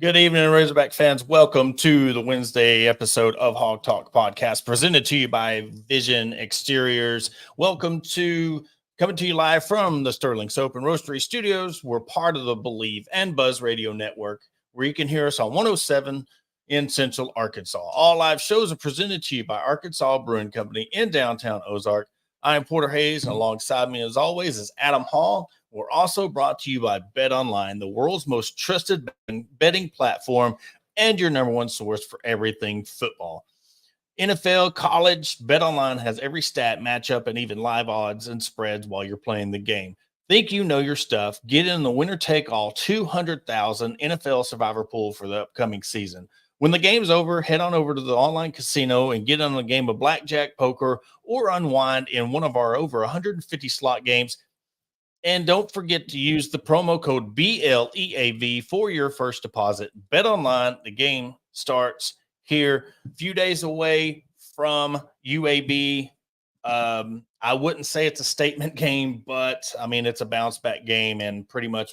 Good evening, Razorback fans. Welcome to the Wednesday episode of Hawg Talk Podcast, presented to you by Vision Exteriors. Welcome to coming to you live from the Sterling Soap and Roastery Studios. We're part of the Believe and Buzz Radio Network, where you can hear us on 107 in Central Arkansas. All live shows are presented to you by Arkansas Brewing Company in downtown Ozark. I am Porter Hayes, and alongside me, as always, is Adam Hall. We're also brought to you by Bet Online, the world's most trusted betting platform and your number one source for everything football. NFL, college, Bet Online has every stat, matchup, and even live odds and spreads while you're playing the game. Think you know your stuff? Get in the winner-take-all 200,000 NFL Survivor Pool for the upcoming season. When the game's over, head on over to the online casino and get on a game of blackjack, poker, or unwind in one of our over 150 slot games. And don't forget to use the promo code BLEAV for your first deposit. Bet online. The game starts here. A few days away from UAB. I wouldn't say it's a statement game, but I mean, it's a bounce back game. And pretty much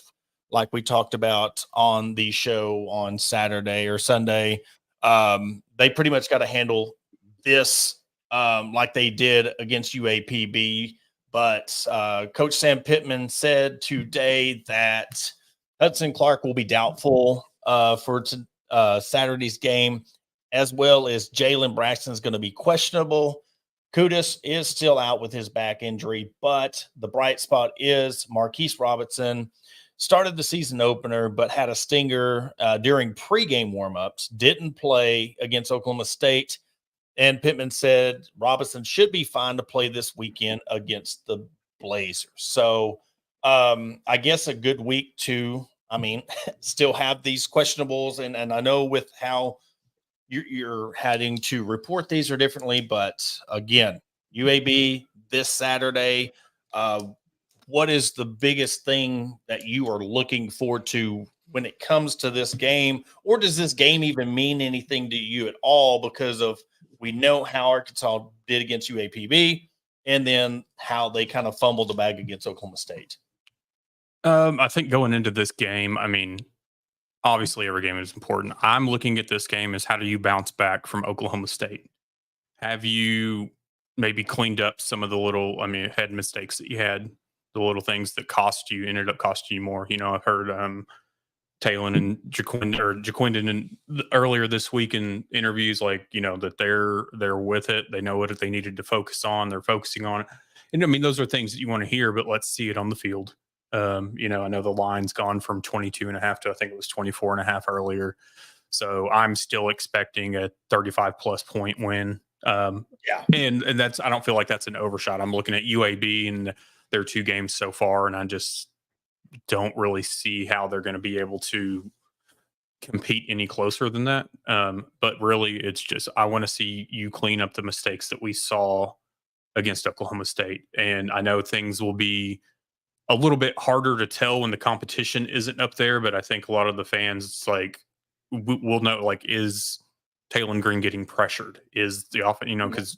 like we talked about on the show on Saturday or Sunday, they pretty much got to handle this like they did against UAPB. But Coach Sam Pittman said today that Hudson Clark will be doubtful for Saturday's game, as well as Jalen Braxton is going to be questionable. Kudus is still out with his back injury, but the bright spot is Marquise Robinson started the season opener, but had a stinger during pregame warmups, didn't play against Oklahoma State. And Pittman said Robinson should be fine to play this weekend against the Blazers. So I guess a good week to, still have these questionables. And I know with how you're having to report these are differently. But again, UAB this Saturday, what is the biggest thing that you are looking forward to when it comes to this game? Or does this game even mean anything to you at all because of we know how Arkansas did against UAPB and then how they kind of fumbled the bag against Oklahoma State? I think going into this game, obviously every game is important. I'm looking at this game as how do you bounce back from Oklahoma State? Have you maybe cleaned up some of the little, head mistakes that you had, the little things that ended up costing you more? I've heard Talon and Jaquindon earlier this week in interviews, that they're with it. They know what they needed to focus on. They're focusing on it. And those are things that you want to hear, but let's see it on the field. I know the line's gone from 22.5 to I think it was 24.5 earlier. So I'm still expecting a 35 plus point win. And that's, I don't feel like that's an overshot. I'm looking at UAB and their two games so far, and I just don't really see how they're going to be able to compete any closer than that. But really, it's just I want to see you clean up the mistakes that we saw against Oklahoma State. And I know things will be a little bit harder to tell when the competition isn't up there, but I think a lot of the fans will know, is Talon Green getting pressured? Is the offense, because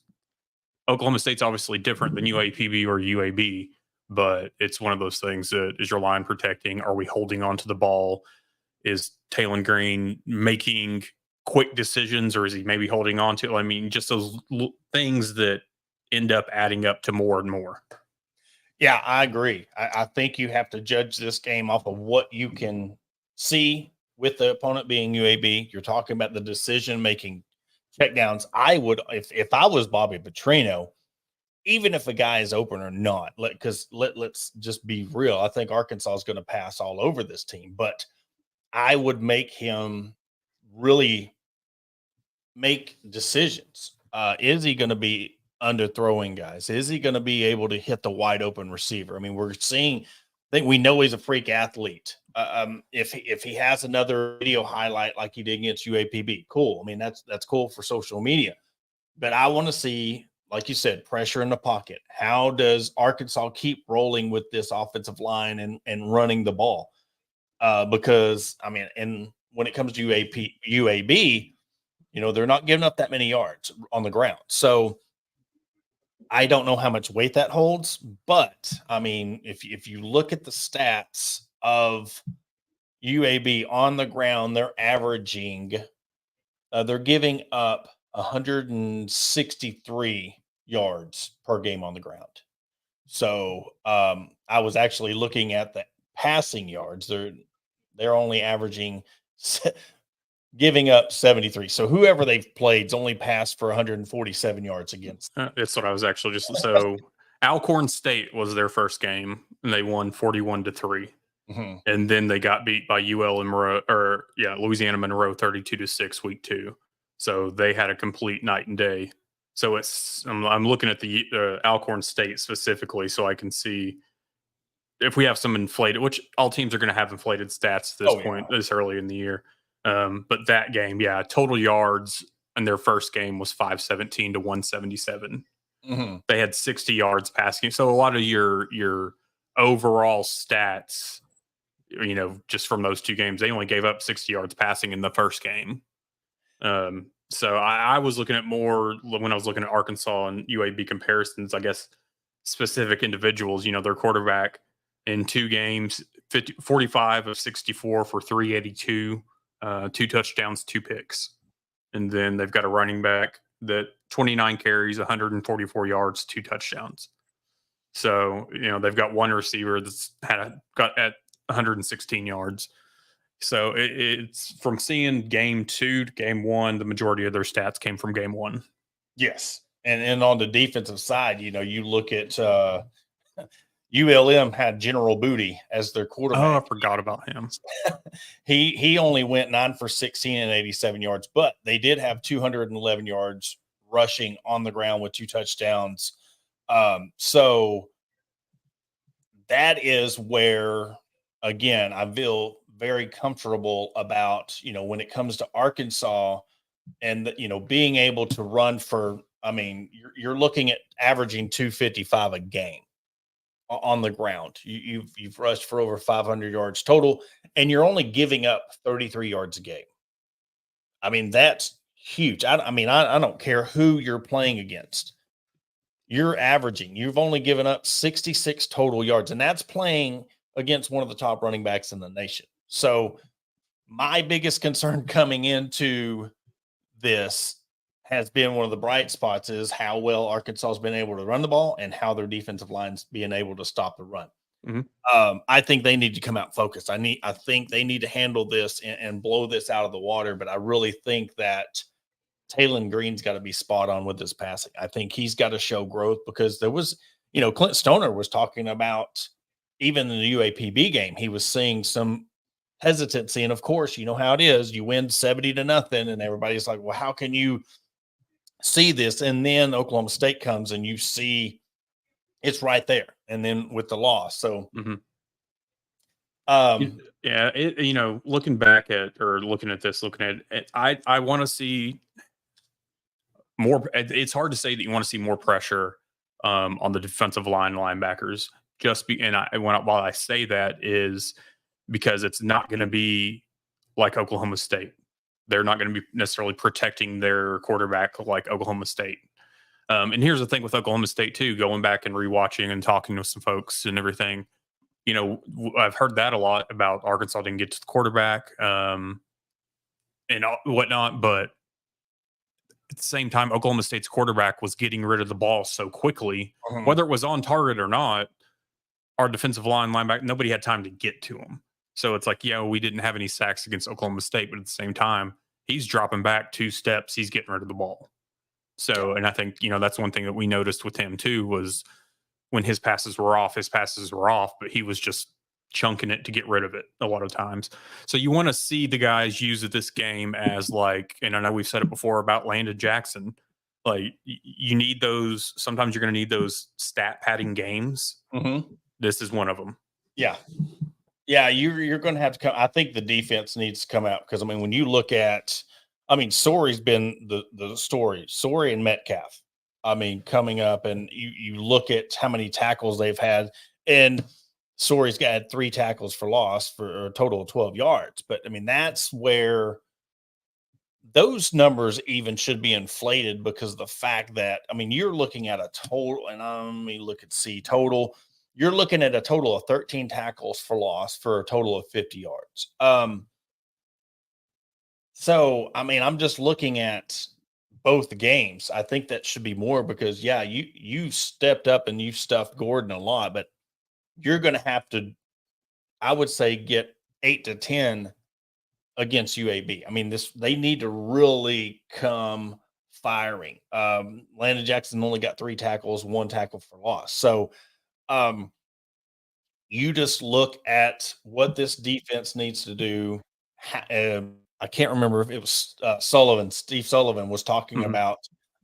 Oklahoma State's obviously different than UAPB or UAB. But it's one of those things that is your line protecting? Are we holding on to the ball? Is Talon Green making quick decisions, or is he maybe holding on to? Just those things that end up adding up to more and more. Yeah, I agree. I think you have to judge this game off of what you can see with the opponent being UAB. You're talking about the decision-making checkdowns. I would, if I was Bobby Petrino, even if a guy is open or not, let's just be real. I think Arkansas is going to pass all over this team, but I would make him really make decisions. Is he going to be underthrowing guys? Is he going to be able to hit the wide open receiver? We're seeing, I think we know he's a freak athlete. If he has another video highlight like he did against UAPB, cool. That's cool for social media, but I want to see, like you said, pressure in the pocket. How does Arkansas keep rolling with this offensive line and running the ball? Because, and when it comes to UAB, they're not giving up that many yards on the ground. So I don't know how much weight that holds. But, if you look at the stats of UAB on the ground, they're averaging, they're giving up 163 yards per game on the ground. So I was actually looking at the passing yards. They're only averaging giving up 73. So whoever they've played's only passed for 147 yards against. That's what I was actually just so Alcorn State was their first game and they won 41-3. Mm-hmm. And then they got beat by UL and Louisiana Monroe 32-6 week 2. So they had a complete night and day. So I'm looking at the Alcorn State specifically so I can see if we have some inflated, which all teams are going to have inflated stats at this point, this early in the year. But that game, total yards in their first game was 517 to 177. Mm-hmm. They had 60 yards passing. So a lot of your overall stats, just from those two games, they only gave up 60 yards passing in the first game. So I was looking at more when I was looking at Arkansas and UAB comparisons, I guess, specific individuals, their quarterback in two games, 45 of 64 for 382, 2 touchdowns, 2 picks. And then they've got a running back that 29 carries, 144 yards, 2 touchdowns. So, they've got one receiver that's got at 116 yards. So it's from seeing game 2 to game 1, the majority of their stats came from game 1. Yes. And on the defensive side, you look at ULM had General Booty as their quarterback. Oh, I forgot about him. He only went 9 for 16 and 87 yards, but they did have 211 yards rushing on the ground with 2 touchdowns. So that is where, again, I feel very comfortable about, when it comes to Arkansas and, being able to run for, you're looking at averaging 255 a game on the ground. You've rushed for over 500 yards total, and you're only giving up 33 yards a game. That's huge. I don't care who you're playing against. You've only given up 66 total yards, and that's playing against one of the top running backs in the nation. So my biggest concern coming into this has been one of the bright spots is how well Arkansas has been able to run the ball and how their defensive line's being able to stop the run. Mm-hmm. I think they need to come out focused. I think they need to handle this and blow this out of the water. But I really think that Taylon Green's got to be spot on with this passing. I think he's got to show growth because there was, Clint Stoner was talking about even in the UAPB game, he was seeing some hesitancy. And of course, you know how it is. You win 70-0 and everybody's like, well, how can you see this? And then Oklahoma State comes and you see it's right there. And then with the loss. So, mm-hmm. Looking back at, or looking at this, I want to see more. It's hard to say that you want to see more pressure on the defensive line linebackers. While I say that is because it's not going to be like Oklahoma State. They're not going to be necessarily protecting their quarterback like Oklahoma State. And here's the thing with Oklahoma State too, going back and rewatching and talking to some folks and everything, I've heard that a lot about Arkansas didn't get to the quarterback and whatnot, but at the same time, Oklahoma State's quarterback was getting rid of the ball so quickly, whether it was on target or not. Our defensive linebacker, nobody had time to get to him. So it's like, we didn't have any sacks against Oklahoma State, but at the same time, he's dropping back 2 steps. He's getting rid of the ball. So, and I think, that's one thing that we noticed with him too, was when his passes were off, but he was just chunking it to get rid of it a lot of times. So you want to see the guys use this game as and I know we've said it before about Landon Jackson, you need those, sometimes you're going to need those stat padding games. Mm-hmm. This is one of them. Yeah. Yeah. You're going to have to come. I think the defense needs to come out because, when you look at, Sorey's been the story. Sorey and Metcalf, coming up and you look at how many tackles they've had, and Sorey's got 3 tackles for loss for a total of 12 yards. But that's where those numbers even should be inflated because of the fact that, you're looking at a total, and let me look at total. you're looking at a total of 13 tackles for loss for a total of 50 yards. So, I mean, I'm just looking at both games. I think that should be more because, yeah, you stepped up and you stuffed Gordon a lot, but you're going to have to, I would say, get 8 to 10 against UAB. I mean, they need to really come firing. Landon Jackson only got 3 tackles, 1 tackle for loss. So, you just look at what this defense needs to do. I can't remember if it was Steve Sullivan was talking about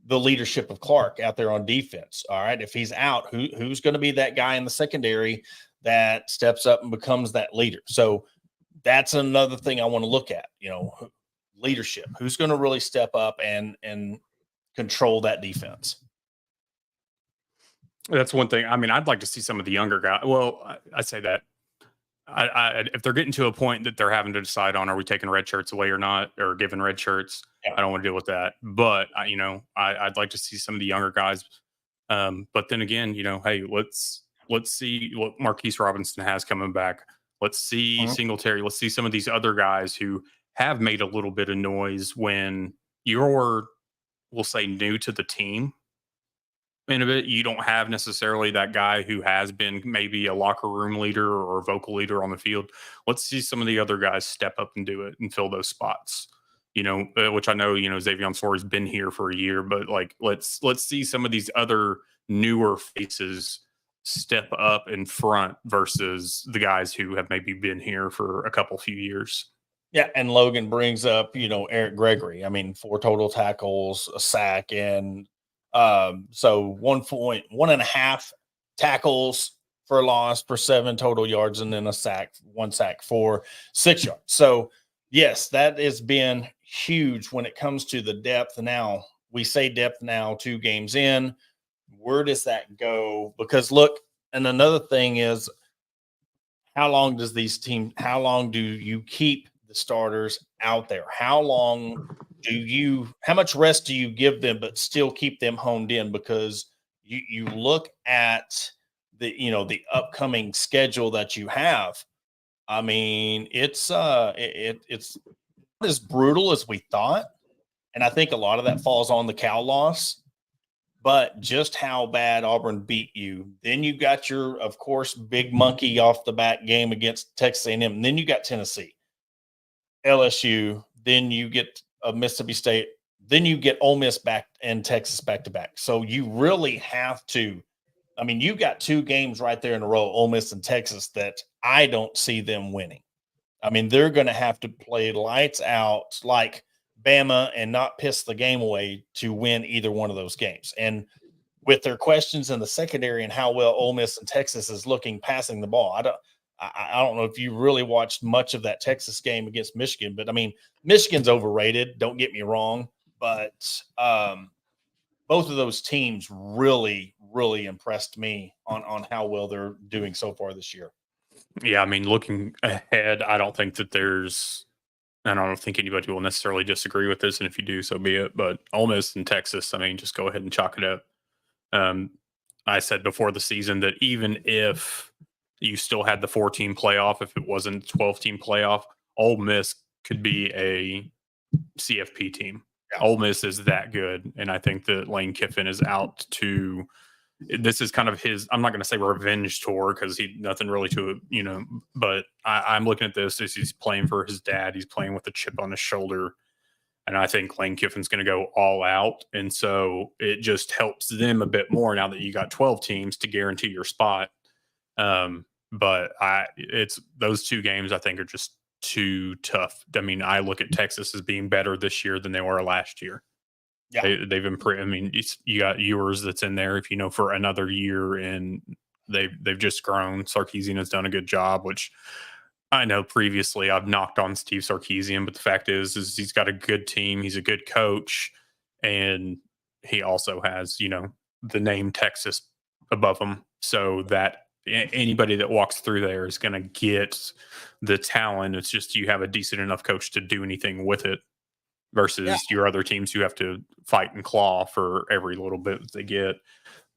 the leadership of Clark out there on defense. All right. If he's out, who's going to be that guy in the secondary that steps up and becomes that leader? So that's another thing I want to look at, leadership. Who's going to really step up and control that defense? That's one thing. I mean, I'd like to see some of the younger guys. Well, I say that if they're getting to a point that they're having to decide on, are we taking red shirts away or not, or giving red shirts? Yeah. I don't want to deal with that. But I'd like to see some of the younger guys. But then again, hey, let's see what Marquise Robinson has coming back. Let's see Singletary. Let's see some of these other guys who have made a little bit of noise when you're, we'll say, new to the team. In a bit, you don't have necessarily that guy who has been maybe a locker room leader or a vocal leader on the field. Let's see some of the other guys step up and do it and fill those spots. Which I know, Xavion Story's been here for a year, but like let's see some of these other newer faces step up in front versus the guys who have maybe been here for a few years. Yeah, and Logan brings up, Eric Gregory. I mean, 4 total tackles, a sack, and so 1.5 tackles for loss per 7 total yards, and then 1 sack for 6 yards. So yes, that has been huge when it comes to the depth. Now we say depth now 2 games in. Where does that go? Because look, and another thing is, how long do you keep the starters out there? How much rest do you give them, but still keep them honed in? Because you look at the upcoming schedule that you have. I mean, it's not as brutal as we thought. And I think a lot of that falls on the Cal loss, but just how bad Auburn beat you. Then you got your, of course, big monkey off the bat game against Texas A&M. And then you got Tennessee, LSU. Then you get Mississippi State. Then you get Ole Miss back and Texas back to back. So you really have to. I mean, you got 2 games right there in a row, Ole Miss and Texas, that I don't see them winning. I mean, they're going to have to play lights out like Bama and not piss the game away to win either one of those games. And with their questions in the secondary and how well Ole Miss and Texas is looking passing the ball, I don't know if you really watched much of that Texas game against Michigan, but I mean, Michigan's overrated. Don't get me wrong, but both of those teams really, really impressed me on how well they're doing so far this year. Yeah, I mean, looking ahead, I don't think anybody will necessarily disagree with this, and if you do, so be it. But Ole Miss and Texas, I mean, just go ahead and chalk it up. I said before the season that even if you still had the 4-team playoff, if it wasn't a 12-team playoff, Ole Miss could be a CFP team. Yeah. Ole Miss is that good, and I think that Lane Kiffin is out to. This is kind of his. I'm not going to say revenge tour because nothing really to it, But I'm looking at this as he's playing for his dad. He's playing with a chip on his shoulder, and I think Lane Kiffin's going to go all out, and so it just helps them a bit more now that you got 12 teams to guarantee your spot. But it's those 2 games I think are just too tough. I mean, I look at Texas as being better this year than they were last year. Yeah, they've improved. I mean, you got Ewers that's in there, for another year, and they've just grown. Sarkisian has done a good job, which I know previously I've knocked on Steve Sarkisian, but the fact is he's got a good team. He's a good coach, and he also has the name Texas above him, so that anybody that walks through there is going to get the talent. It's just you have a decent enough coach to do anything with it. Versus your other teams who have to fight and claw for every little bit that they get.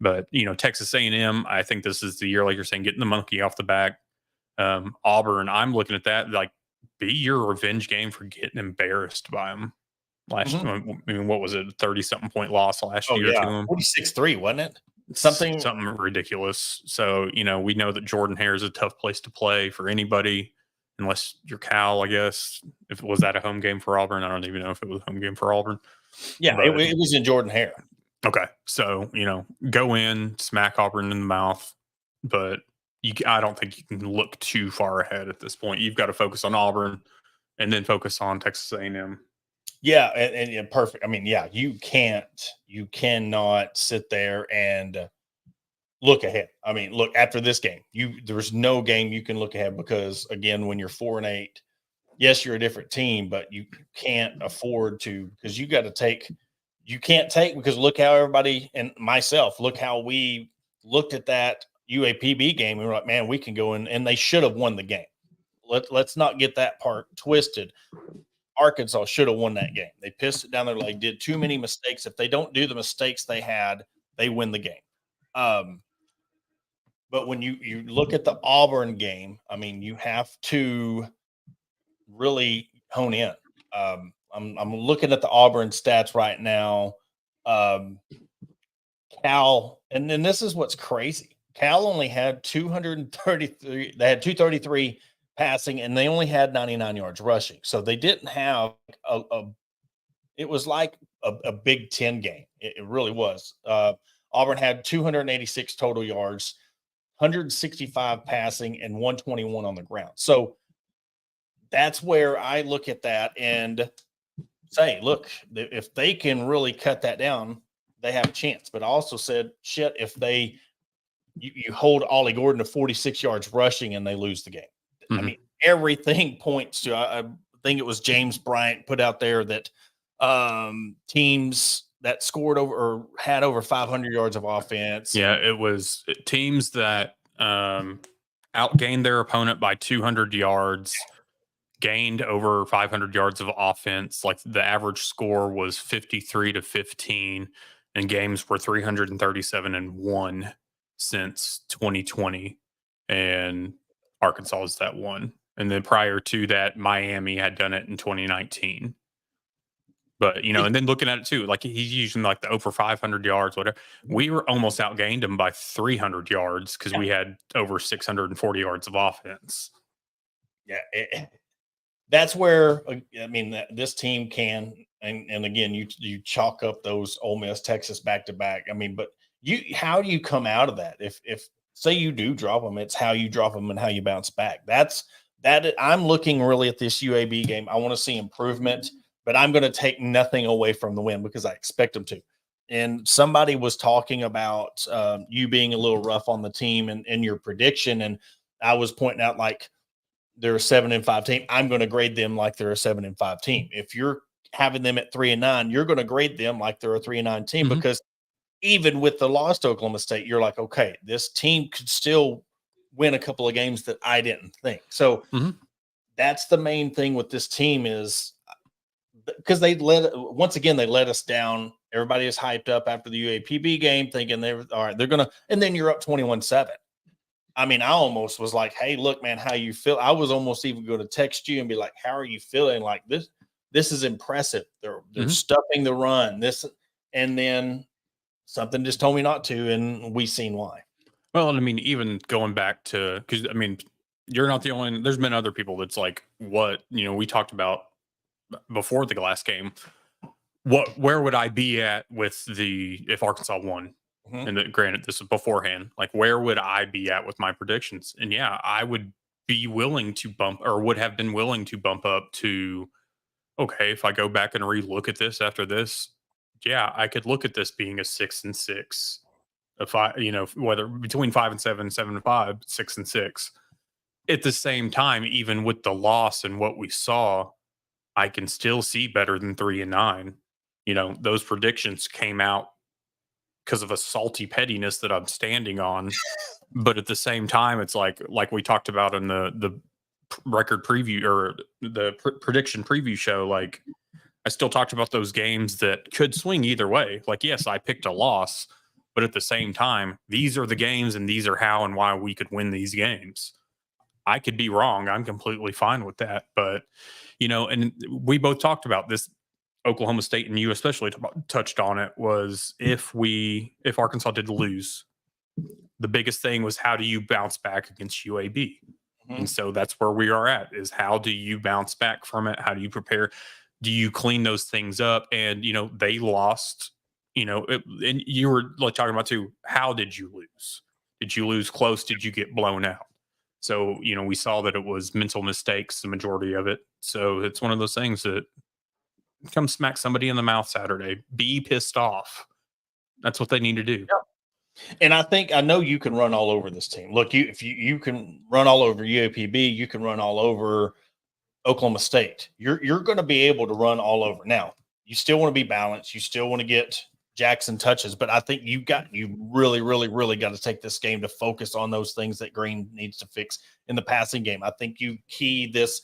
But Texas A&M, I think this is the year, like you're saying, getting the monkey off the back. Auburn, I'm looking at that like be your revenge game for getting embarrassed by them last. I mean, what was it, 30-something point loss last year to them? 46-3, wasn't it? Something ridiculous. So we know that Jordan Hare is a tough place to play for anybody, unless you're Cal, I guess. If it was that a home game for Auburn, I don't even know if it was a home game for Auburn. Yeah, but it was in Jordan Hare. Okay, so go in, smack Auburn in the mouth, but I don't think you can look too far ahead at this point. You've got to focus on Auburn, and then focus on Texas A&M. Yeah, and perfect. I mean, yeah, you cannot sit there and look ahead. I mean, look, after this game, there's no game you can look ahead, because again, when you're 4-8, yes, you're a different team, but you can't afford to, because you got to take. You can't take, because look how everybody and myself, look how we looked at that UAPB game. We were like, man, we can go in, and they should have won the game. Let's not get that part twisted. Arkansas should have won that game. They pissed it down their leg, did too many mistakes. If they don't do the mistakes they had, they win the game. But when you look at the Auburn game, I mean, you have to really hone in. I'm looking at the Auburn stats right now. Cal, and then this is what's crazy. Cal only had 233. They had 233 passing, and they only had 99 yards rushing. So they didn't have it was like a Big Ten game. It really was. Auburn had 286 total yards, 165 passing, and 121 on the ground. So that's where I look at that and say, look, if they can really cut that down, they have a chance. But I also said, shit, if you hold Ollie Gordon to 46 yards rushing and they lose the game. I mean, everything points to, I think it was James Bryant put out there that teams that scored over or had over 500 yards of offense. Yeah, it was teams that outgained their opponent by 200 yards, gained over 500 yards of offense. Like the average score was 53-15, and games were 337-1 since 2020. And Arkansas is that one. And then prior to that, Miami had done it in 2019. But, and then looking at it too, like he's using like the over 500 yards, whatever. We were almost outgained him by 300 yards because we had over 640 yards of offense. Yeah. That's where, I mean, this team can, and again, you chalk up those Ole Miss, Texas back-to-back. I mean, but how do you come out of that? If say you do drop them, it's how you drop them and how you bounce back. I'm looking really at this UAB game. I want to see improvement, but I'm going to take nothing away from the win because I expect them to. And somebody was talking about you being a little rough on the team and your prediction. And I was pointing out, like, they're a 7-5 team. I'm going to grade them like they're a 7-5 team. If you're having them at 3-9, you're going to grade them like they're a 3-9 team, because even with the loss to Oklahoma State, you're like, okay, this team could still win a couple of games that I didn't think. So that's the main thing with this team, is because they let us down. Everybody is hyped up after the UAPB game, thinking they're going to, and then you're up 21-7. I mean, I almost was like, hey, look, man, how you feel? I was almost even going to text you and be like, how are you feeling? Like, this is impressive. They're stuffing the run. And then something just told me not to, and we seen why. Well, I mean, even going back to, because I mean, you're not the only. There's been other people that's like, what we talked about before the last game. Where would I be at with if Arkansas won? And granted, this is beforehand. Like, where would I be at with my predictions? And yeah, I would be willing to would have been willing to bump up to, okay, if I go back and relook at this after this, yeah, I could look at this being a 6-6. If I, whether between 5-7, 7-5, 6-6. At the same time, even with the loss and what we saw, I can still see better than 3-9. Those predictions came out because of a salty pettiness that I'm standing on. But at the same time, it's like we talked about in the record preview or the prediction preview show, like I still talked about those games that could swing either way. Like, yes, I picked a loss, But at the same time, these are the games and these are how and why we could win these games. I could be wrong. I'm completely fine with that. But, and we both talked about this. Oklahoma State, and you especially touched on it, was if Arkansas did lose, the biggest thing was how do you bounce back against UAB? Mm-hmm. And so that's where we are at, is how do you bounce back from it? How do you prepare? Do you clean those things up? And, they lost, and you were like talking about too, how did you lose? Did you lose close? Did you get blown out? So, we saw that it was mental mistakes, the majority of it. So it's one of those things that come smack somebody in the mouth Saturday. Be pissed off. That's what they need to do. Yeah. And I know you can run all over this team. Look, if you can run all over UAPB, you can run all over Oklahoma State. You're going to be able to run all over. Now, you still want to be balanced. You still want to get Jackson touches, but I think you really, really, really got to take this game to focus on those things that Green needs to fix in the passing game. I think you key this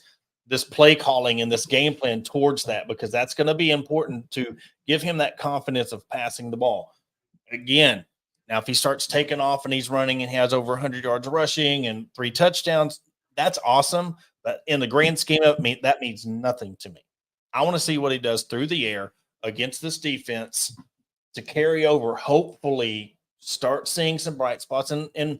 play calling and this game plan towards that, because that's going to be important to give him that confidence of passing the ball. Again, now if he starts taking off and he's running and he has over 100 yards rushing and 3 touchdowns, that's awesome. But in the grand scheme of me, that means nothing to me. I want to see what he does through the air against this defense to carry over, hopefully start seeing some bright spots. And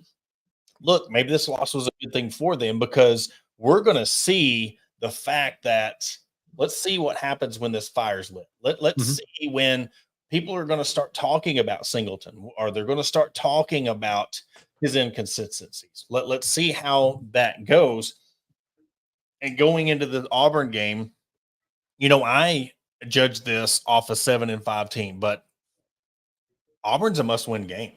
look, maybe this loss was a good thing for them, because we're going to see the fact that let's see what happens when this fire's lit. Let's see when people are going to start talking about Singleton, or they're going to start talking about his inconsistencies. Let's see how that goes. And going into the Auburn game, I judge this off a 7-5 team, but Auburn's a must-win game.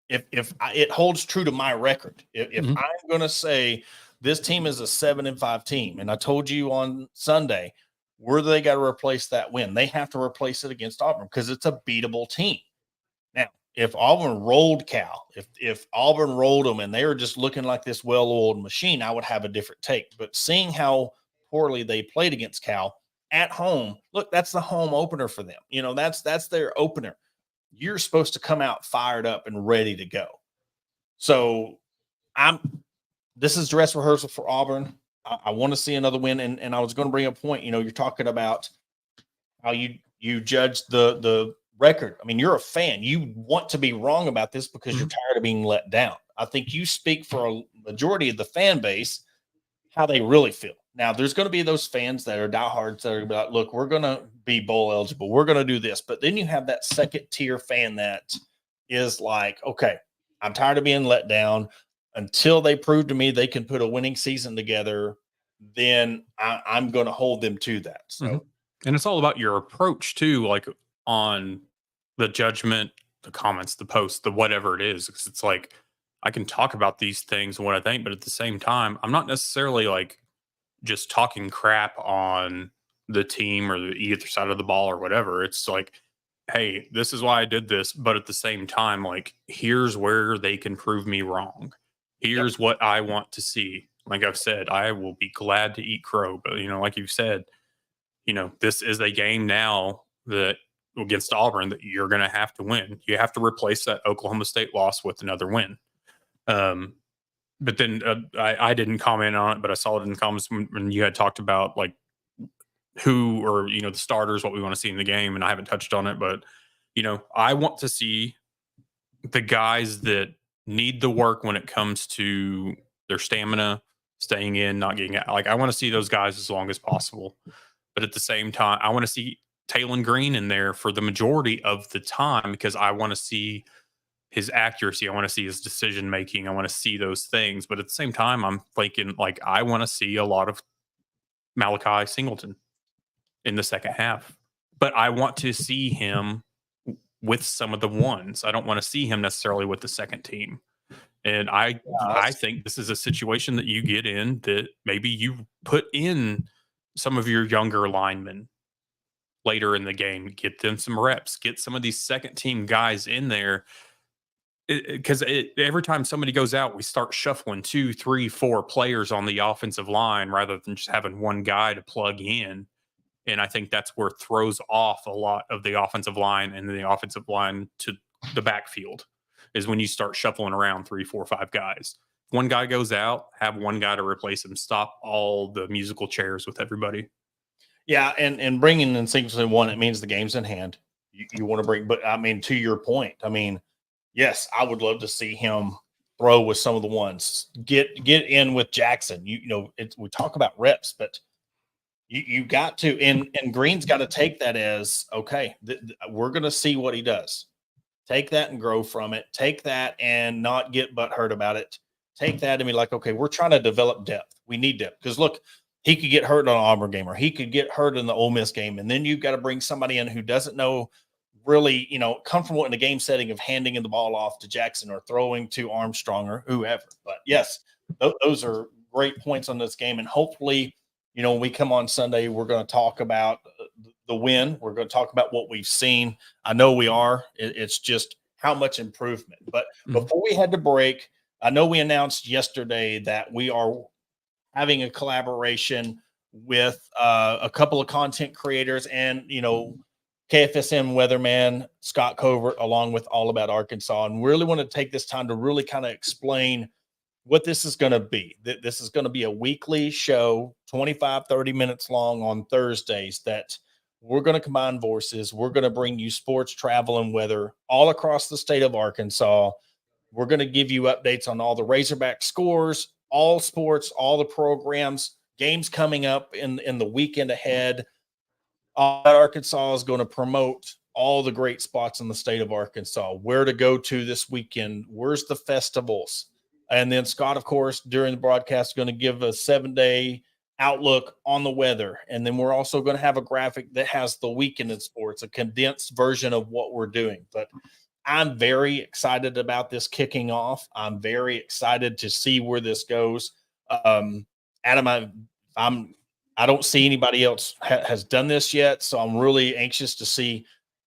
If it holds true to my record, if I'm going to say this team is a 7-5 team, and I told you on Sunday, where do they got to replace that win? They have to replace it against Auburn, because it's a beatable team. Now, if Auburn rolled Cal, if Auburn rolled them and they were just looking like this well-oiled machine, I would have a different take. But seeing how poorly they played against Cal at home, look, that's the home opener for them. That's their opener. You're supposed to come out fired up and ready to go. So this is dress rehearsal for Auburn. I want to see another win. And I was going to bring a point, you're talking about how you judge the record. I mean, you're a fan. You want to be wrong about this because you're tired of being let down. I think you speak for a majority of the fan base, how they really feel. Now, there's going to be those fans that are diehards that are about, look, we're going to be bowl eligible. We're going to do this. But then you have that second tier fan that is like, okay, I'm tired of being let down. Until they prove to me they can put a winning season together, then I'm going to hold them to that. So, and it's all about your approach too, like on the judgment, the comments, the posts, the whatever it is. Because it's like, I can talk about these things and what I think, but at the same time, I'm not necessarily like just talking crap on the team or either side of the ball or whatever. It's like, hey, this is why I did this. But at the same time, like, here's where they can prove me wrong. Here's what I want to see. Like I've said, I will be glad to eat crow. But, like you've said, this is a game now that against Auburn that you're going to have to win. You have to replace that Oklahoma State loss with another win. But then I didn't comment on it, but I saw it in the comments when you had talked about like who or, the starters, what we want to see in the game. And I haven't touched on it, but, I want to see the guys that need the work when it comes to their stamina, staying in, not getting out. Like, I want to see those guys as long as possible. But at the same time, I want to see Talon Green in there for the majority of the time, because I want to see his accuracy. I want to see his decision making. I want to see those things. But at the same time, I'm thinking like I want to see a lot of Malachi Singleton in the second half. But I want to see him with some of the ones. I don't want to see him necessarily with the second team. And I think this is a situation that you get in that maybe you put in some of your younger linemen later in the game, get them some reps, get some of these second team guys in there. Because every time somebody goes out, we start shuffling 2, 3, 4 players on the offensive line rather than just having one guy to plug in. And I think that's where it throws off a lot of the offensive line and the offensive line to the backfield. is when you start shuffling around 3, 4, 5 guys. One guy goes out, have one guy to replace him. Stop all the musical chairs with everybody. Yeah, and bringing in sequence in one, it means the game's in hand. You want to bring, but I mean, to your point, I mean, yes, I would love to see him throw with some of the ones. Get in with Jackson. We talk about reps, but you got to, and Green's got to take that as, okay, we're going to see what he does. Take that and grow from it. Take that and not get butthurt about it. Take that and be like, okay, we're trying to develop depth. We need depth. Because look, he could get hurt on an Auburn game, or he could get hurt in the Ole Miss game. And then you've got to bring somebody in who doesn't know really, comfortable in the game setting of handing the ball off to Jackson or throwing to Armstrong or whoever. But yes, those are great points on this game. And hopefully, when we come on Sunday, we're going to talk about the win. We're going to talk about what we've seen. I know we are. It's just how much improvement. But before we had to break, I know we announced yesterday that we are having a collaboration with a couple of content creators and, KFSM weatherman Scott Covert, along with All About Arkansas. And we really want to take this time to really kind of explain what this is going to be. This is going to be a weekly show, 25, 30 minutes long on Thursdays, that we're going to combine voices. We're going to bring you sports, travel, and weather all across the state of Arkansas. We're going to give you updates on all the Razorback scores, all sports, all the programs, games coming up in the weekend ahead. Arkansas is going to promote all the great spots in the state of Arkansas, where to go to this weekend, where's the festivals. And then Scott, of course, during the broadcast, is going to give a 7-day outlook on the weather. And then we're also going to have a graphic that has the weekend in sports, a condensed version of what we're doing. But I'm very excited about this kicking off. I'm very excited to see where this goes. Adam, I don't see anybody else has done this yet, so I'm really anxious to see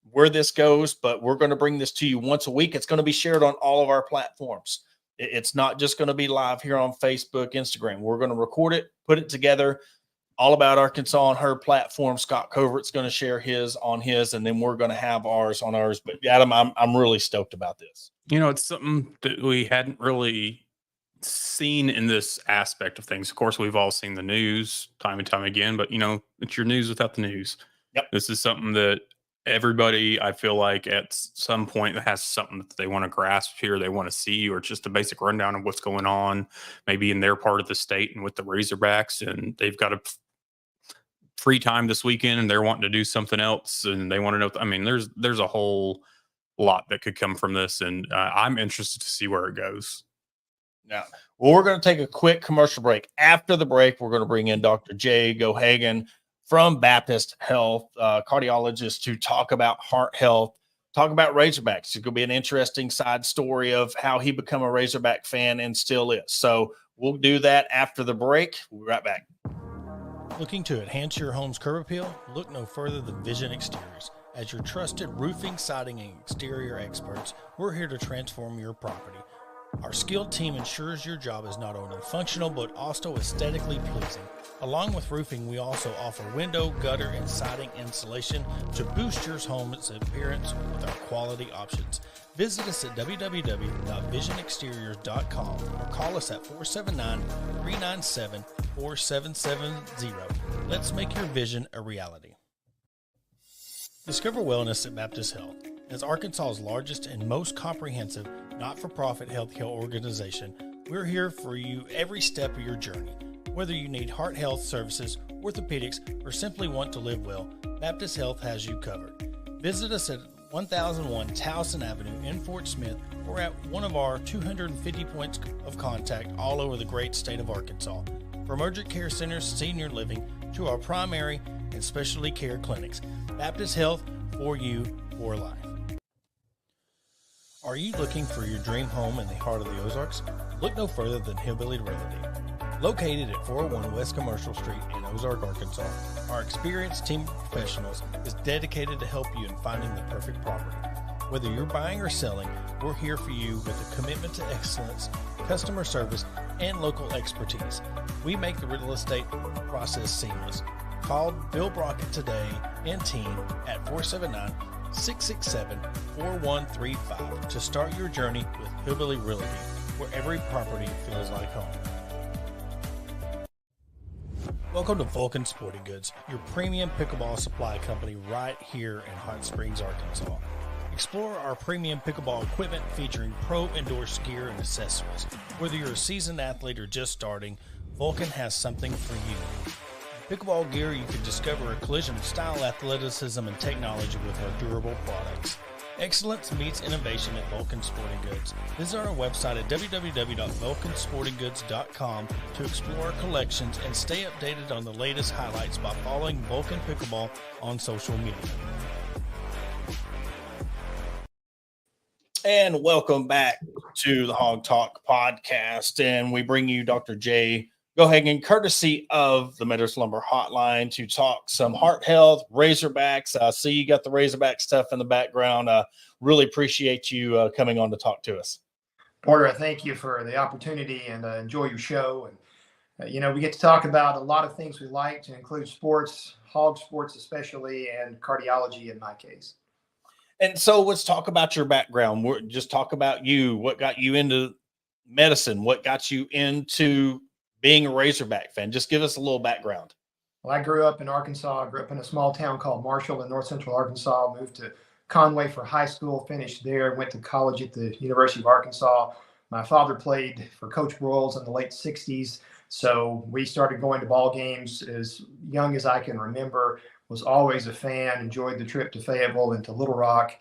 where this goes. But we're going to bring this to you once a week. It's going to be shared on all of our platforms. It's not just going to be live here on Facebook, Instagram. We're going to record it, put it together. All About Arkansas on her platform. Scott Covert's going to share his on his, and then we're going to have ours on ours. But Adam, I'm really stoked about this. It's something that we hadn't really seen in this aspect of things. Of course, we've all seen the news time and time again, but it's your news without the news. Yep. This is something that everybody, I feel like, at some point has something that they want to grasp here, they want to see, or just a basic rundown of what's going on, maybe in their part of the state and with the Razorbacks, and they've got a free time this weekend and they're wanting to do something else and they want to know. I mean, there's a whole lot that could come from this, and I'm interested to see where it goes. Now, well, we're going to take a quick commercial break. After the break, we're going to bring in Dr. Jay Geoghagan from Baptist Health, cardiologist, to talk about heart health, talk about Razorbacks. It's going to be an interesting side story of how he became a Razorback fan and still is. So we'll do that after the break. We'll be right back. Looking to enhance your home's curb appeal? Look no further than Vision Exteriors. As your trusted roofing, siding, and exterior experts, we're here to transform your property. Our skilled team ensures your job is not only functional, but also aesthetically pleasing. Along with roofing, we also offer window, gutter, and siding insulation to boost your home's appearance with our quality options. Visit us at www.visionexteriors.com or call us at 479-397-4770. Let's make your vision a reality. Discover Wellness at Baptist Health. As Arkansas's largest and most comprehensive not-for-profit healthcare organization, we're here for you every step of your journey. Whether you need heart health services, orthopedics, or simply want to live well, Baptist Health has you covered. Visit us at 1001 Towson Avenue in Fort Smith or at one of our 250 points of contact all over the great state of Arkansas. From urgent care centers, senior living, to our primary and specialty care clinics, Baptist Health, for you, for life. Are you looking for your dream home in the heart of the Ozarks? Look no further than Hillbilly Realty. Located at 401 West Commercial Street in Ozark, Arkansas, our experienced team of professionals is dedicated to help you in finding the perfect property. Whether you're buying or selling, we're here for you with a commitment to excellence, customer service, and local expertise. We make the real estate process seamless. Call Bill Brockett today and team at 667-4135 to start your journey with Hillbilly Realty, where every property feels like home. Welcome to Vulcan Sporting Goods, your premium pickleball supply company right here in Hot Springs, Arkansas. Explore our premium pickleball equipment featuring pro endorsed gear and accessories. Whether you're a seasoned athlete or just starting, Vulcan has something for you. In pickleball gear, you can discover a collision of style, athleticism, and technology with our durable products. Excellence meets innovation at Vulcan Sporting Goods. Visit our website at www.vulcansportinggoods.com to explore our collections and stay updated on the latest highlights by following Vulcan Pickleball on social media. And welcome back to the Hawg Talk Podcast. And we bring you Dr. Jay Geoghagan, courtesy of the Meadows Lumber Hotline, to talk some heart health, Razorbacks. I see you got the Razorback stuff in the background. Really appreciate you coming on to talk to us. Porter, I thank you for the opportunity and enjoy your show. And, we get to talk about a lot of things we like, to include sports, hog sports especially, and cardiology in my case. And so let's talk about your background. Just talk about you. What got you into medicine? What got you into being a Razorback fan? Just give us a little background. Well, I grew up in Arkansas. I grew up in a small town called Marshall in north central Arkansas. Moved to Conway for high school, finished there, went to college at the University of Arkansas. My father played for Coach Broyles in the late 60s. So we started going to ball games as young as I can remember. Was always a fan, enjoyed the trip to Fayetteville and to Little Rock.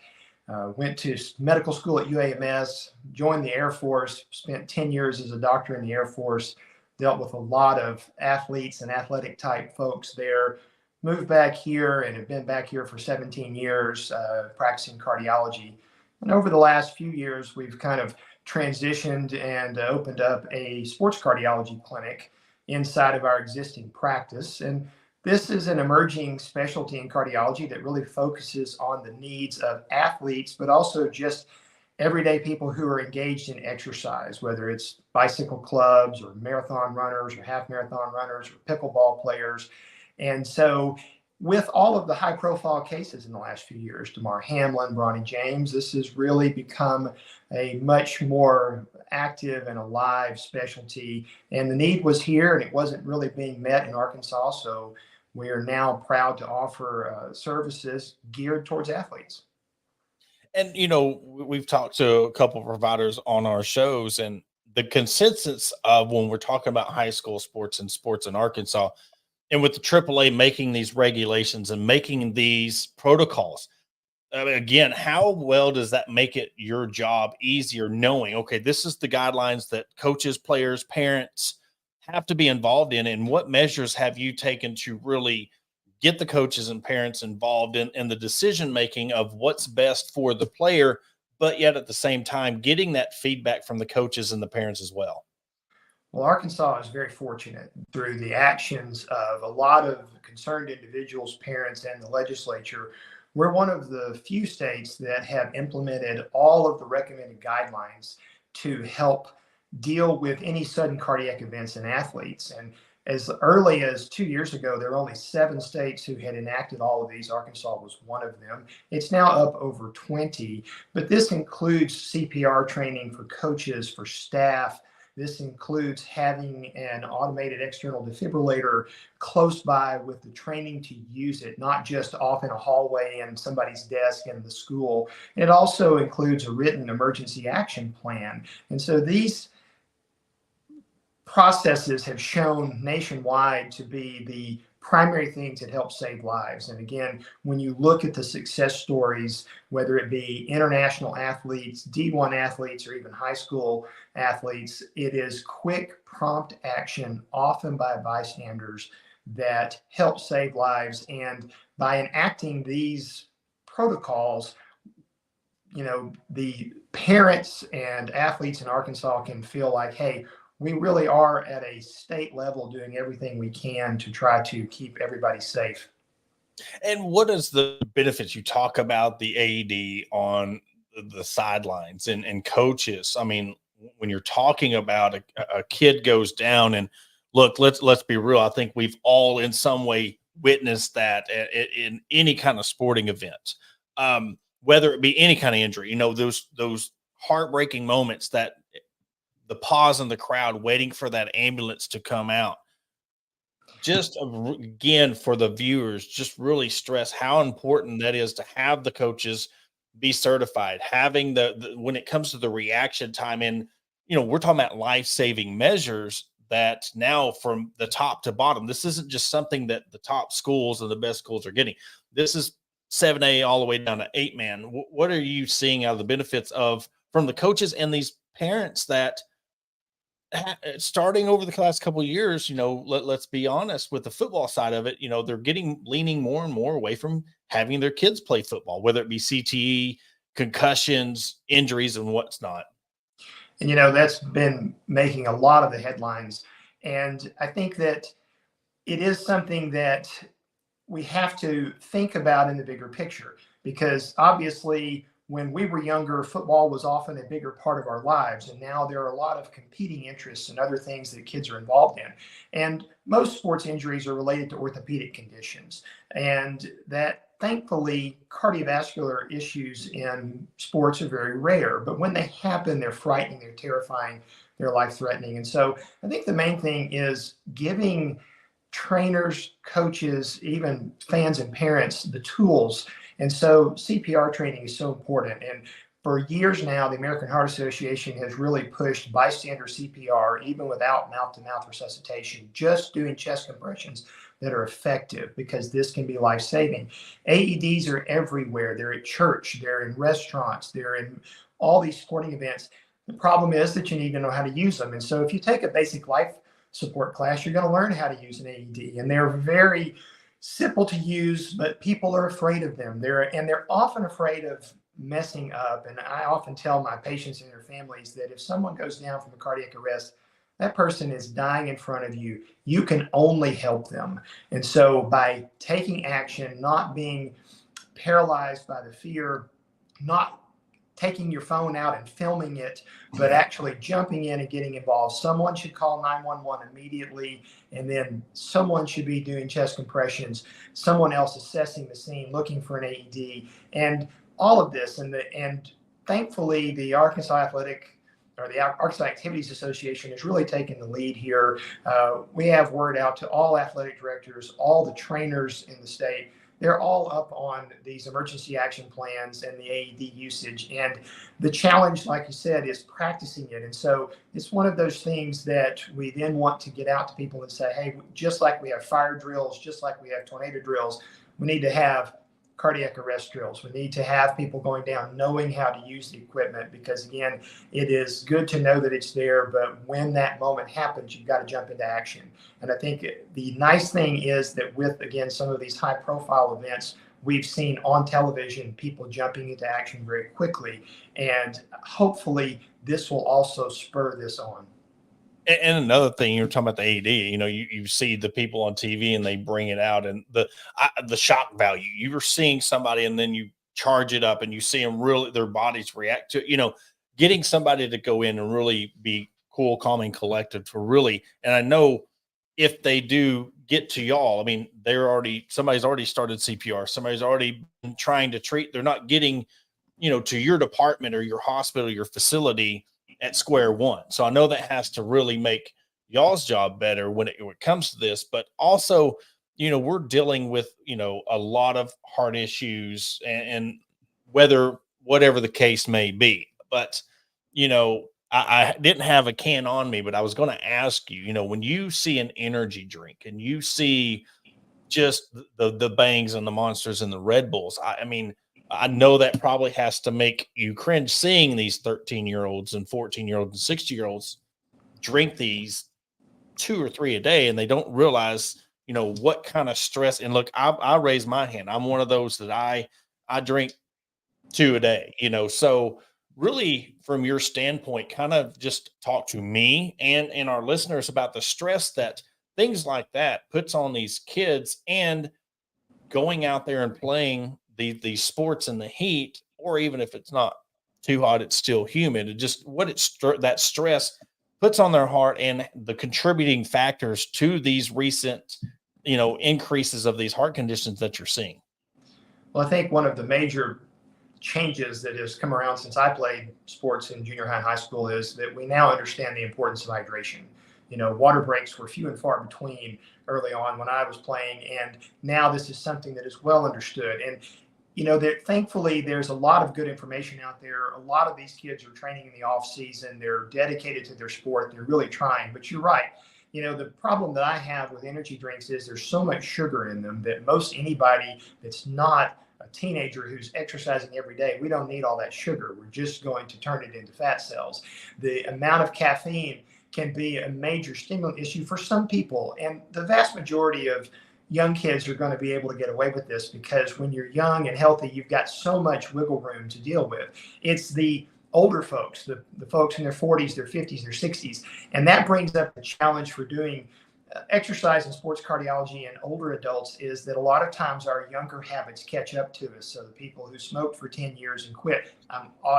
Went to medical school at UAMS, joined the Air Force, spent 10 years as a doctor in the Air Force, dealt with a lot of athletes and athletic type folks there. Moved back here and have been back here for 17 years practicing cardiology. And over the last few years, we've kind of transitioned and opened up a sports cardiology clinic inside of our existing practice. And this is an emerging specialty in cardiology that really focuses on the needs of athletes, but also just everyday people who are engaged in exercise, whether it's bicycle clubs or marathon runners or half marathon runners or pickleball players. And so with all of the high profile cases in the last few years, Damar Hamlin, Bronny James, this has really become a much more active and alive specialty. And the need was here and it wasn't really being met in Arkansas. So we are now proud to offer services geared towards athletes. And, we've talked to a couple of providers on our shows, and the consensus of when we're talking about high school sports and sports in Arkansas, and with the AAA making these regulations and making these protocols, again, how well does that make it your job easier knowing, okay, this is the guidelines that coaches, players, parents have to be involved in, and what measures have you taken to really get the coaches and parents involved in the decision-making of what's best for the player, but yet at the same time, getting that feedback from the coaches and the parents as well? Well, Arkansas is very fortunate through the actions of a lot of concerned individuals, parents, and the legislature. We're one of the few states that have implemented all of the recommended guidelines to help deal with any sudden cardiac events in athletes. And as early as 2 years ago, there were only 7 states who had enacted all of these. Arkansas was one of them. It's now up over 20, but this includes CPR training for coaches, for staff. This includes having an automated external defibrillator close by with the training to use it, not just off in a hallway in somebody's desk in the school. It also includes a written emergency action plan. And so these processes have shown nationwide to be the primary things that help save lives. And again, when you look at the success stories, whether it be international athletes, D1 athletes, or even high school athletes, it is quick, prompt action, often by bystanders, that help save lives. And by enacting these protocols, the parents and athletes in Arkansas can feel like, hey, we really are at a state level doing everything we can to try to keep everybody safe. And what is the benefits? You talk about the AED on the sidelines and coaches. I mean, when you're talking about a kid goes down, and look, let's be real. I think we've all in some way witnessed that in any kind of sporting event. whether it be any kind of injury, you know, those heartbreaking moments, that the pause in the crowd waiting for that ambulance to come out. Just again, for the viewers, just really stress how important that is to have the coaches be certified, having the when it comes to the reaction time. And, you know, we're talking about life-saving measures that now from the top to bottom, this isn't just something that the top schools and the best schools are getting. This is 7A all the way down to 8-man. What are you seeing out of the benefits of from the coaches and these parents that starting over the last couple of years, you know, let's be honest with the football side of it, you know, they're leaning more and more away from having their kids play football, whether it be CTE, concussions, injuries, and what's not. And, you know, that's been making a lot of the headlines. And I think that it is something that we have to think about in the bigger picture, because obviously when we were younger, football was often a bigger part of our lives. And now there are a lot of competing interests and other things that kids are involved in. And most sports injuries are related to orthopedic conditions. And that, thankfully, cardiovascular issues in sports are very rare. But when they happen, they're frightening, they're terrifying, they're life-threatening. And so I think the main thing is giving trainers, coaches, even fans and parents the tools. And so CPR training is so important. And for years now, the American Heart Association has really pushed bystander CPR, even without mouth-to-mouth resuscitation, just doing chest compressions that are effective, because this can be life-saving. AEDs are everywhere. They're at church, they're in restaurants, they're in all these sporting events. The problem is that you need to know how to use them. And so if you take a basic life support class, you're going to learn how to use an AED. And they're very simple to use, but people are afraid of them. They're often afraid of messing up. And I often tell my patients and their families that if someone goes down from a cardiac arrest, that person is dying in front of you. You can only help them. And so by taking action, not being paralyzed by the fear, not taking your phone out and filming it, but actually jumping in and getting involved. Someone should call 911 immediately, and then someone should be doing chest compressions, someone else assessing the scene, looking for an AED, and all of this. And thankfully, the Arkansas Activities Association has really taken the lead here. We have word out to all athletic directors, all the trainers in the state. They're all up on these emergency action plans and the AED usage. And the challenge, like you said, is practicing it. And so it's one of those things that we then want to get out to people and say, hey, just like we have fire drills, just like we have tornado drills, we need to have cardiac arrest drills. We need to have people going down knowing how to use the equipment, because again, it is good to know that it's there, but when that moment happens, you've got to jump into action. And I think the nice thing is that with, again, some of these high profile events, we've seen on television people jumping into action very quickly. And hopefully this will also spur this on. And another thing, you were talking about the AED, you know, you see the people on TV and they bring it out, and the shock value, you were seeing somebody and then you charge it up and you see them really, their bodies react to it, you know, getting somebody to go in and really be cool, calm, and collected for really. And I know if they do get to y'all, I mean, somebody's already started CPR, somebody's already been trying to treat, they're not getting, you know, to your department or your hospital, your facility at square one. So I know that has to really make y'all's job better when it comes to this, but also, you know, we're dealing with, you know, a lot of heart issues and whatever the case may be. But, you know, I didn't have a can on me, but I was going to ask you, you know, when you see an energy drink and you see just the Bangs and the Monsters and the Red Bulls, I mean, I know that probably has to make you cringe seeing these 13-year-olds and 14-year-olds and 60-year-olds drink these 2 or 3 a day, and they don't realize, you know, what kind of stress. And look, I raise my hand. I'm one of those that I drink 2 a day, you know. So really, from your standpoint, kind of just talk to me and our listeners about the stress that things like that puts on these kids, and going out there and playing these sports in the heat, or even if it's not too hot, it's still humid. It just what that stress puts on their heart, and the contributing factors to these recent, you know, increases of these heart conditions that you're seeing. Well, I think one of the major changes that has come around since I played sports in junior high and high school is that we now understand the importance of hydration. Water breaks were few and far between early on when I was playing, and now this is something that is well understood. And that thankfully there's a lot of good information out there. A lot of these kids are training in the off season. They're dedicated to their sport. They're really trying. But you're right. The problem that I have with energy drinks is there's so much sugar in them that most anybody that's not a teenager who's exercising every day, we don't need all that sugar. We're just going to turn it into fat cells. The amount of caffeine can be a major stimulant issue for some people. And the vast majority of young kids are going to be able to get away with this because when you're young and healthy, you've got so much wiggle room to deal with. It's the older folks, the folks in their 40s, their 50s, their 60s. And that brings up the challenge for doing exercise and sports cardiology in older adults is that a lot of times our younger habits catch up to us. So the people who smoked for 10 years and quit,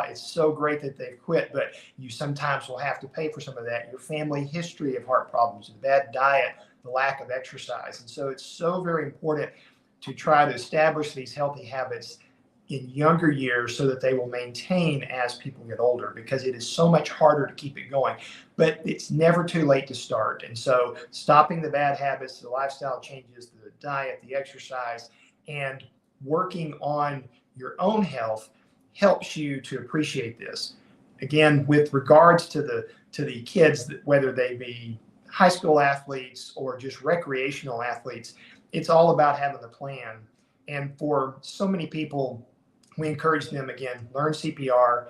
it's so great that they've quit, but you sometimes will have to pay for some of that. Your family history of heart problems, the bad diet, the lack of exercise. And so it's so very important to try to establish these healthy habits in younger years so that they will maintain as people get older, because it is so much harder to keep it going. But it's never too late to start. And so stopping the bad habits, the lifestyle changes, the diet, the exercise, and working on your own health helps you to appreciate this. Again, with regards to the kids, whether they be high school athletes or just recreational athletes, it's all about having the plan. And for so many people, we encourage them, again, learn CPR.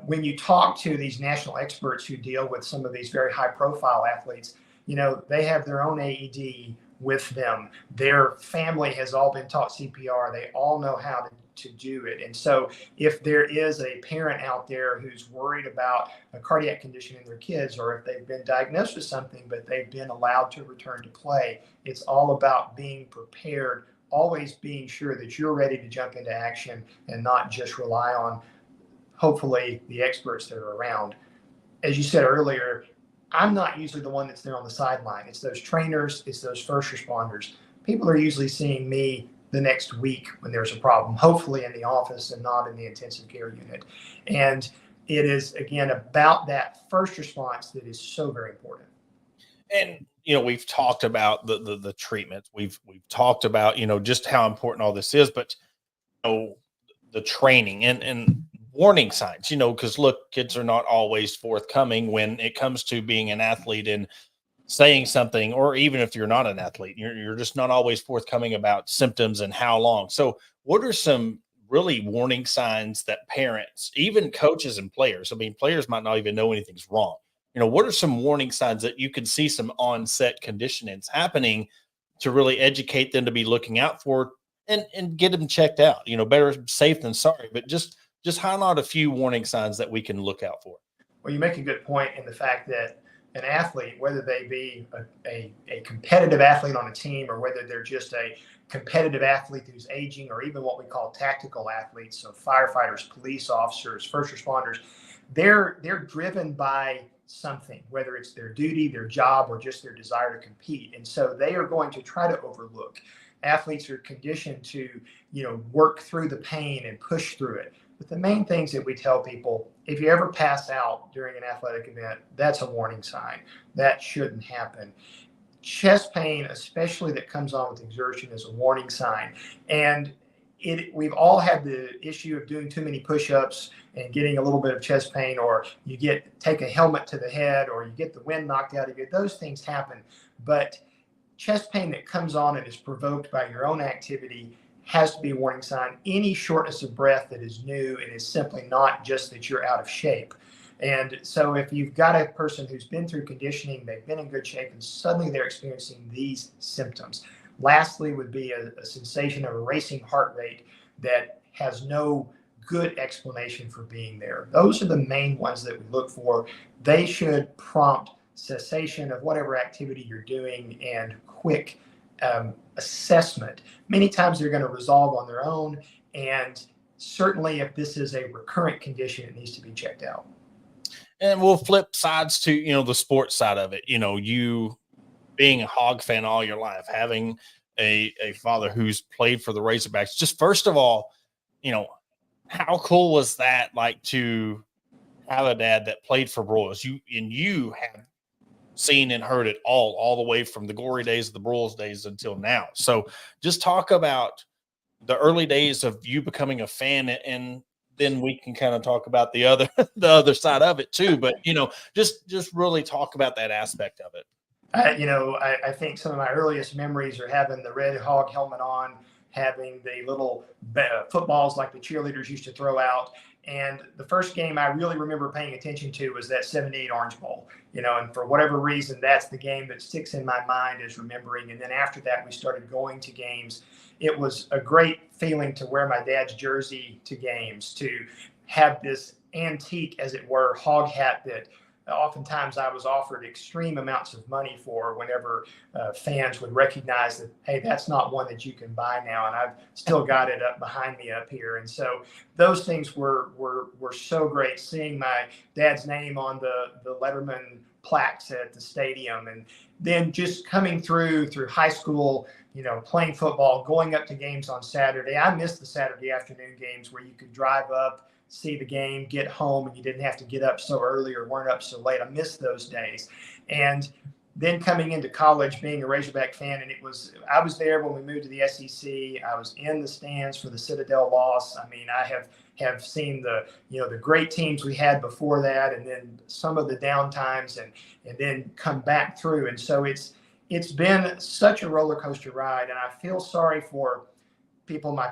When you talk to these national experts who deal with some of these very high profile athletes, they have their own AED with them. Their family has all been taught CPR. They all know how to do it. And so if there is a parent out there who's worried about a cardiac condition in their kids, or if they've been diagnosed with something, but they've been allowed to return to play, it's all about being prepared, always being sure that you're ready to jump into action and not just rely on, hopefully, the experts that are around. As you said earlier, I'm not usually the one that's there on the sideline. It's those trainers, it's those first responders. People are usually seeing me the next week when there's a problem, hopefully in the office and not in the intensive care unit. And it is, again, about that first response that is so very important. And we've talked about the treatments. We've talked about just how important all this is, but the training and warning signs. Because look, kids are not always forthcoming when it comes to being an athlete and saying something, or even if you're not an athlete, you're just not always forthcoming about symptoms and how long. So, what are some really warning signs that parents, even coaches and players? I mean, players might not even know anything's wrong. What are some warning signs that you can see some onset conditionings happening to really educate them to be looking out for and get them checked out? Better safe than sorry, but just highlight a few warning signs that we can look out for. Well, you make a good point in the fact that an athlete, whether they be a competitive athlete on a team, or whether they're just a competitive athlete who's aging, or even what we call tactical athletes, so firefighters, police officers, first responders, they're driven by something, whether it's their duty, their job, or just their desire to compete. And so they are going to try to overlook. Athletes are conditioned to, work through the pain and push through it. But the main things that we tell people, if you ever pass out during an athletic event, that's a warning sign. That shouldn't happen. Chest pain, especially that comes on with exertion, is a warning sign. And we've all had the issue of doing too many push-ups and getting a little bit of chest pain, or you take a helmet to the head, or you get the wind knocked out of you. Those things happen. But chest pain that comes on and is provoked by your own activity has to be a warning sign. Any shortness of breath that is new and is simply not just that you're out of shape. And so if you've got a person who's been through conditioning, they've been in good shape, and suddenly they're experiencing these symptoms. Lastly would be a sensation of a racing heart rate that has no good explanation for being there. Those are the main ones that we look for. They should prompt cessation of whatever activity you're doing and quick assessment. Many times they're going to resolve on their own, and certainly if this is a recurrent condition, it needs to be checked out. And we'll flip sides to the sports side of it. You being a Hawg fan all your life, having a father who's played for the Razorbacks. Just first of all, how cool was that? Like to have a dad that played for Broyles. You have seen and heard it all the way from the glory days of the Broyles days until now. So just talk about the early days of you becoming a fan, and then we can kind of talk about the other side of it too. But just really talk about that aspect of it. I think some of my earliest memories are having the red Hawg helmet on, having the little footballs like the cheerleaders used to throw out. And the first game I really remember paying attention to was that 78 Orange Bowl, and for whatever reason, that's the game that sticks in my mind as remembering. And then after that, we started going to games. It was a great feeling to wear my dad's jersey to games, to have this antique, as it were, Hawg hat that oftentimes I was offered extreme amounts of money for whenever fans would recognize that, hey, that's not one that you can buy now. And I've still got it up behind me up here. And so those things were so great, seeing my dad's name on the Letterman plaques at the stadium. And then just coming through high school, playing football, going up to games on Saturday. I missed the Saturday afternoon games where you could drive up, see the game, get home, and you didn't have to get up so early or weren't up so late. I missed those days. And then coming into college, being a Razorback fan, and I was there when we moved to the SEC. I was in the stands for the Citadel loss. I mean, I have seen the great teams we had before that, and then some of the down times, and then come back through. And so it's been such a roller coaster ride, and I feel sorry for people, my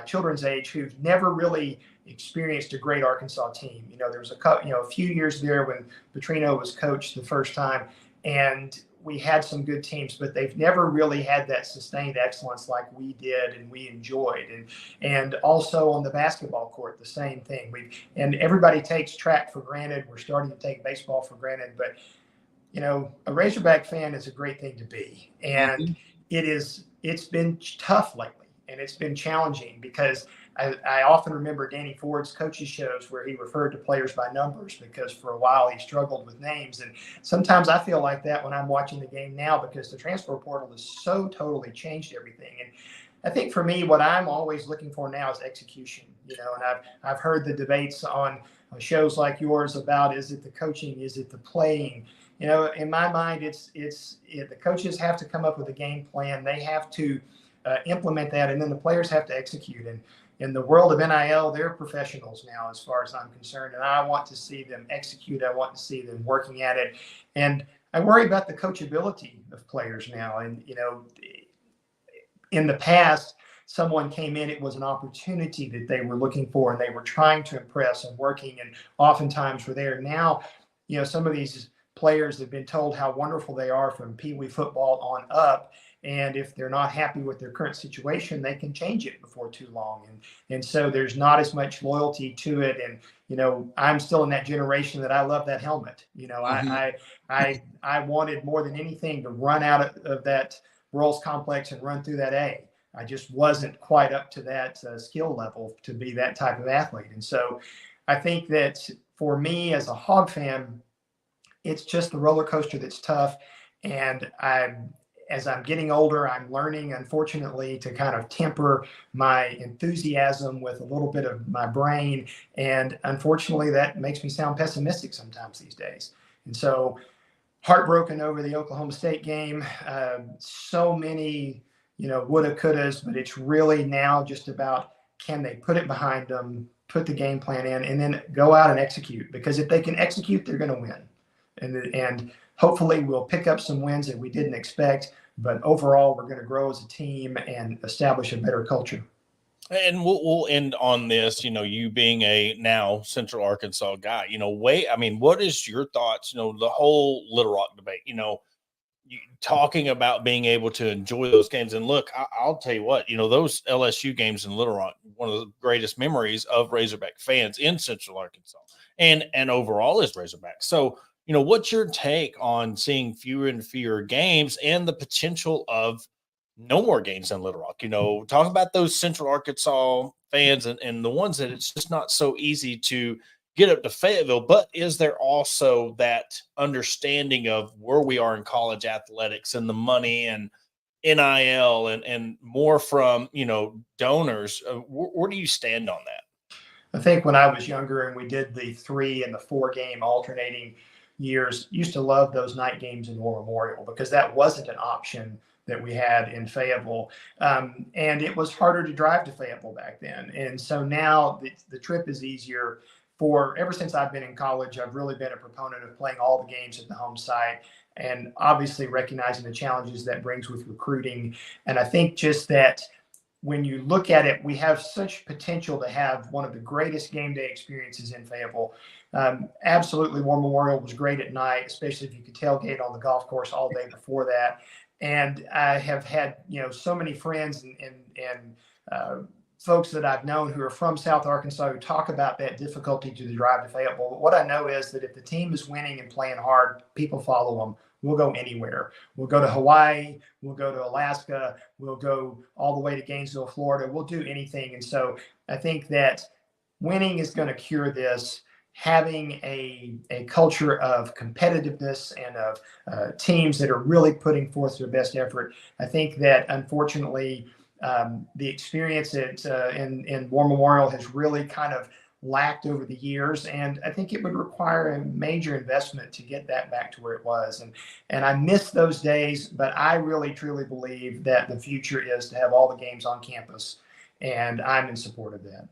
children's age, who've never really experienced a great Arkansas team. There was a few years there when Petrino was coached the first time, and we had some good teams, but they've never really had that sustained excellence like we did and we enjoyed. And also on the basketball court, the same thing. And everybody takes track for granted. We're starting to take baseball for granted, but a Razorback fan is a great thing to be. And it's been tough lately, and it's been challenging because I often remember Danny Ford's coaches shows where he referred to players by numbers because for a while he struggled with names. And sometimes I feel like that when I'm watching the game now because the transfer portal has so totally changed everything. And I think for me, what I'm always looking for now is execution, and I've heard the debates on shows like yours about, is it the coaching? Is it the playing? In my mind, it's the coaches have to come up with a game plan. They have to implement that, and then the players have to execute. And in the world of NIL, they're professionals now, as far as I'm concerned, and I want to see them execute. I want to see them working at it, and I worry about the coachability of players now. And in the past, someone came in, it was an opportunity that they were looking for, and they were trying to impress and working, and oftentimes were there. Now, some of these players have been told how wonderful they are from Pee Wee football on up. And if they're not happy with their current situation, they can change it before too long. And so there's not as much loyalty to it. And, I'm still in that generation that I love that helmet. I wanted more than anything to run out of that Broyles complex and run through that A. I just wasn't quite up to that skill level to be that type of athlete. And so I think that for me as a Hawg fan, it's just the roller coaster that's tough. And as I'm getting older, I'm learning, unfortunately, to kind of temper my enthusiasm with a little bit of my brain. And unfortunately, that makes me sound pessimistic sometimes these days. And so heartbroken over the Oklahoma State game. So many, woulda, couldas, but it's really now just about, can they put it behind them, put the game plan in, and then go out and execute? Because if they can execute, they're going to win. And hopefully we'll pick up some wins that we didn't expect, but overall we're going to grow as a team and establish a better culture. And we'll end on this, you being a now Central Arkansas guy, what is your thoughts, the whole Little Rock debate, talking about being able to enjoy those games. And look, I'll tell you what, those LSU games in Little Rock, one of the greatest memories of Razorback fans in Central Arkansas and overall is Razorback. So, what's your take on seeing fewer and fewer games and the potential of no more games in Little Rock? Talk about those Central Arkansas fans and the ones that it's just not so easy to get up to Fayetteville. But is there also that understanding of where we are in college athletics and the money? And NIL and more from, donors. Where do you stand on that? I think when I was younger and we did the 3 and the 4 game alternating years, used to love those night games in War Memorial because that wasn't an option that we had in Fayetteville. And it was harder to drive to Fayetteville back then. And so now the trip is easier. Ever since I've been in college, I've really been a proponent of playing all the games at the home site and obviously recognizing the challenges that brings with recruiting. And I think just that when you look at it, we have such potential to have one of the greatest game day experiences in Fayetteville. Absolutely, War Memorial was great at night, especially if you could tailgate on the golf course all day before that. And I have had, so many friends and folks that I've known who are from South Arkansas who talk about that difficulty to the drive to Fayetteville. But what I know is that if the team is winning and playing hard, people follow them. We'll go anywhere. We'll go to Hawaii. We'll go to Alaska. We'll go all the way to Gainesville, Florida. We'll do anything. And so I think that winning is going to cure this. Having a culture of competitiveness and of teams that are really putting forth their best effort. I think that unfortunately the experience in War Memorial has really kind of lacked over the years, and I think it would require a major investment to get that back to where it was. And I miss those days, but I really truly believe that the future is to have all the games on campus, and I'm in support of that.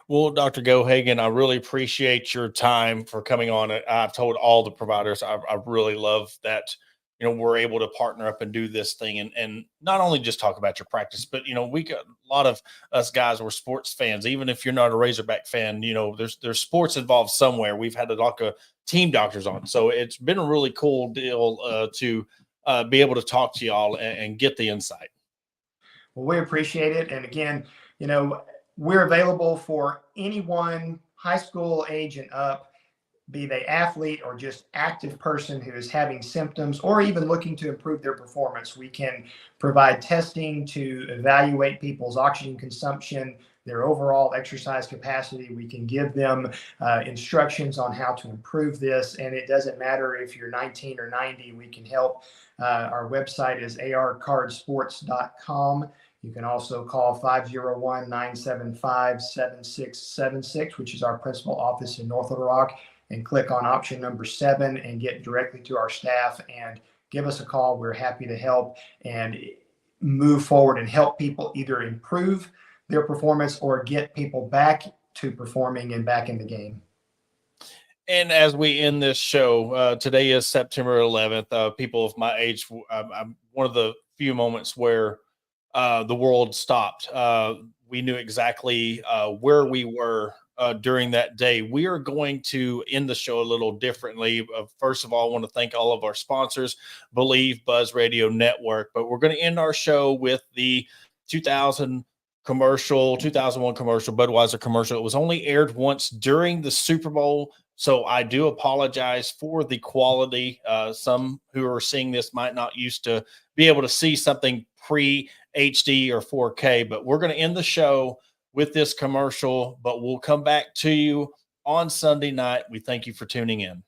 Well, Dr. Geoghagan, I really appreciate your time for coming on. I've told all the providers I really love that, we're able to partner up and do this thing and not only just talk about your practice, but, we got a lot of us guys, we're sports fans. Even if you're not a Razorback fan, there's sports involved somewhere. We've had a lot of team doctors on. So it's been a really cool deal to be able to talk to y'all and get the insight. Well, we appreciate it. And again, we're available for anyone high school age and up, be they athlete or just active person who is having symptoms or even looking to improve their performance. We can provide testing to evaluate people's oxygen consumption, their overall exercise capacity. We can give them instructions on how to improve this. And it doesn't matter if you're 19 or 90, we can help. Our website is arcardsports.com. You can also call 501-975-7676, which is our principal office in North Little Rock, and click on option number 7 and get directly to our staff and give us a call. We're happy to help and move forward and help people either improve their performance or get people back to performing and back in the game. And as we end this show, today is September 11th. People of my age, I'm one of the few moments where the world stopped. We knew exactly where we were during that day. We are going to end the show a little differently. First of all, I want to thank all of our sponsors, Believe, Buzz Radio Network, but we're going to end our show with the 2001 commercial, Budweiser commercial. It was only aired once during the Super Bowl, so I do apologize for the quality. Some who are seeing this might not used to be able to see something pre-HD or 4K, but we're going to end the show with this commercial, but we'll come back to you on Sunday night. We thank you for tuning in.